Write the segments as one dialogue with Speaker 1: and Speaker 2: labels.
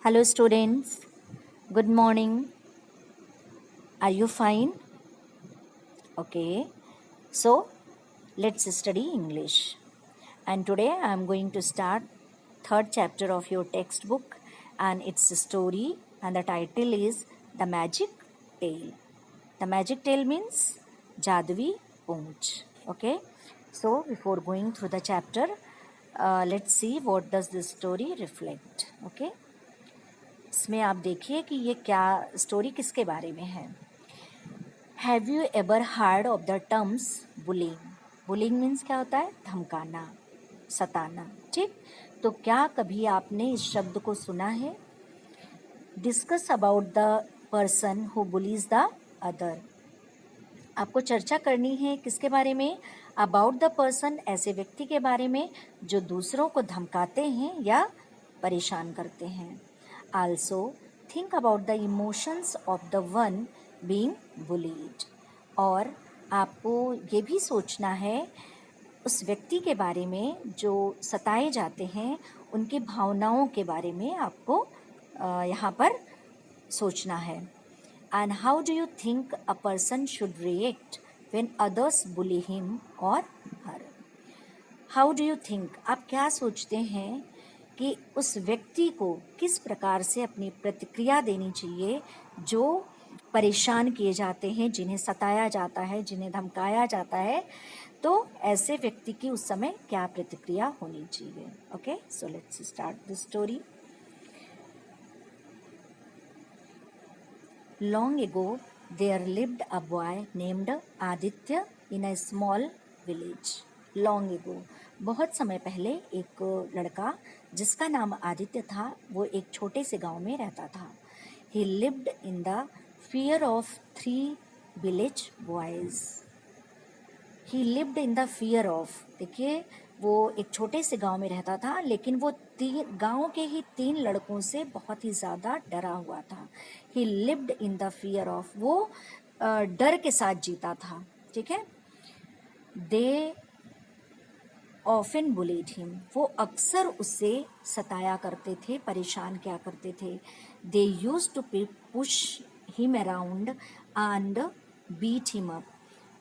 Speaker 1: Hello, students. Good morning. Are you fine? Okay. So, let's study English. And today I am going to start third chapter of your textbook, and it's a story, and the title is The Magic Tail. The Magic Tail means Jadwi Poonch. Okay. So, before going through the chapter, let's see what does this story reflect. Okay. इसमें आप देखिए कि ये क्या story किसके बारे में है. Have you ever heard of the terms bullying. Bullying means क्या होता है? धमकाना, सताना. ठीक, तो क्या कभी आपने इस शब्द को सुना है? Discuss about the person who bullies the other. आपको चर्चा करनी है किसके बारे में? अबाउट द पर्सन, ऐसे व्यक्ति के बारे में जो दूसरों को धमकाते हैं या परेशान करते हैं. Also think about the emotions of the one being bullied. और आपको ये भी सोचना है उस व्यक्ति के बारे में जो सताए जाते हैं, उनकी भावनाओं के बारे में आपको यहाँ पर सोचना है. And how do you think a person should react when others bully him or her? How do you think? आप क्या सोचते हैं कि उस व्यक्ति को किस प्रकार से अपनी प्रतिक्रिया देनी चाहिए जो परेशान किए जाते हैं, जिन्हें सताया जाता है, जिन्हें धमकाया जाता है, तो ऐसे व्यक्ति की उस समय क्या प्रतिक्रिया होनी चाहिए. Okay, so let's start the story. Long ago, there lived a boy named Aditya in a small village. Long ago, बहुत समय पहले एक लड़का जिसका नाम आदित्य था, वो एक छोटे से गांव में रहता था. He lived in the fear of 3 village boys. He lived in the fear of, देखिए वो एक छोटे से गांव में रहता था, लेकिन वो गांव के ही 3 लड़कों से बहुत ही ज़्यादा डरा हुआ था. He lived in the fear of, वो डर के साथ जीता था. ठीक है. They often bullied him, वो अक्सर उससे सताया करते थे, परेशान किया करते थे. They used to push him around and beat him up.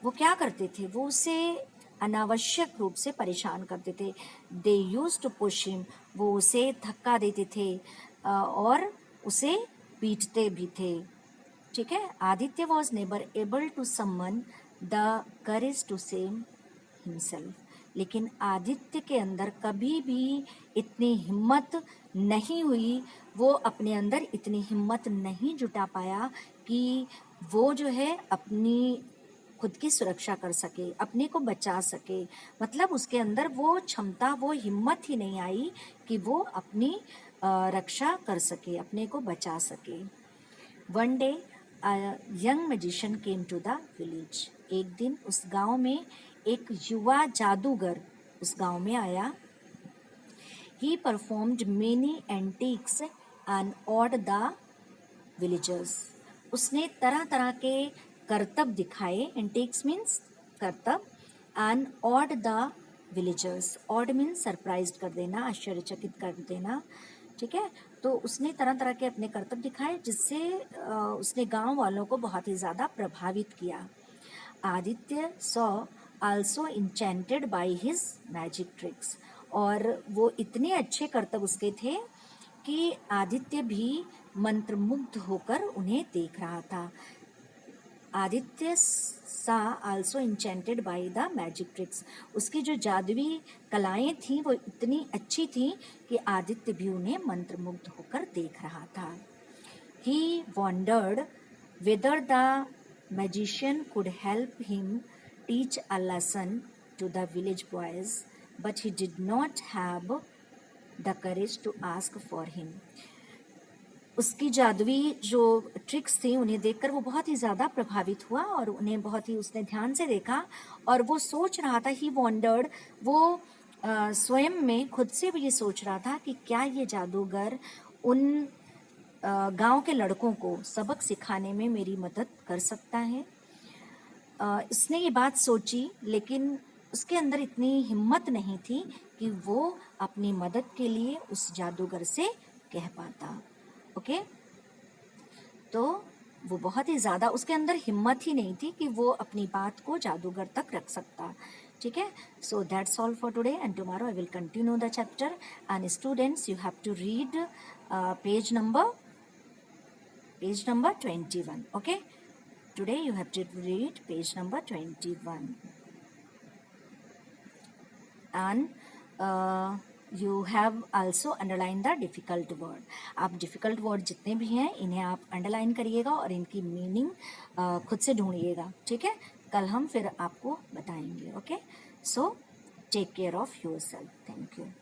Speaker 1: वो क्या करते थे? वो उसे अनावश्यक रूप से परेशान करते थे. दे यूज टू पुश हिम, वो उसे धक्का देते थे और उसे पीटते भी थे. ठीक है. Aditya was never able to summon the courage to save himself. लेकिन आदित्य के अंदर कभी भी इतनी हिम्मत नहीं हुई, वो अपने अंदर इतनी हिम्मत नहीं जुटा पाया कि वो जो है अपनी खुद की सुरक्षा कर सके, अपने को बचा सके. मतलब उसके अंदर वो क्षमता, वो हिम्मत ही नहीं आई कि वो अपनी रक्षा कर सके, अपने को बचा सके. One day young magician came to the village. एक दिन उस गांव में एक युवा जादूगर उस गांव में आया. ही performed many antiques and odd the villagers. उसने तरह तरह के करतब दिखाए. एंटीक्स मीन्स करतब. And odd the villagers. Odd means surprise कर देना, आश्चर्यचकित कर देना. ठीक है. तो उसने तरह तरह के अपने करतब दिखाए जिससे उसने गांव वालों को बहुत ही ज़्यादा प्रभावित किया. Aditya saw also enchanted by his magic tricks. और वो इतने अच्छे करतब उसके थे कि आदित्य भी मंत्रमुग्ध होकर उन्हें देख रहा था. आदित्य सा also enchanted by the magic tricks. उसकी जो जादुई कलाएं थीं वो इतनी अच्छी थीं कि आदित्य भी उन्हें मंत्रमुग्ध होकर देख रहा था. He wondered whether the magician could help him teach a lesson to the village boys, but he did not have the courage to ask for him. उसकी जादुई जो ट्रिक्स थी उन्हें देखकर वो बहुत ही ज़्यादा प्रभावित हुआ और उन्हें बहुत ही उसने ध्यान से देखा और वो सोच रहा था. ही वॉन्डर्ड, वो स्वयं में खुद से भी ये सोच रहा था कि क्या ये जादूगर उन गांव के लड़कों को सबक सिखाने में मेरी मदद कर सकता है. इसने ये बात सोची, लेकिन उसके अंदर इतनी हिम्मत नहीं थी कि वो अपनी मदद के लिए उस जादूगर से कह पाता. ओके। तो वो बहुत ही ज़्यादा, उसके अंदर हिम्मत ही नहीं थी कि वो अपनी बात को जादूगर तक रख सकता। ठीक है। So that's all for today and tomorrow I will continue the chapter and students you have to read page number 21. Okay, today you have to read page number 21 and you have also underline the difficult word. आप difficult word जितने भी हैं इन्हें आप underline करिएगा और इनकी meaning खुद से ढूंढिएगा। ठीक है, कल हम फिर आपको बताएंगे। Okay, so take care of yourself. Thank you.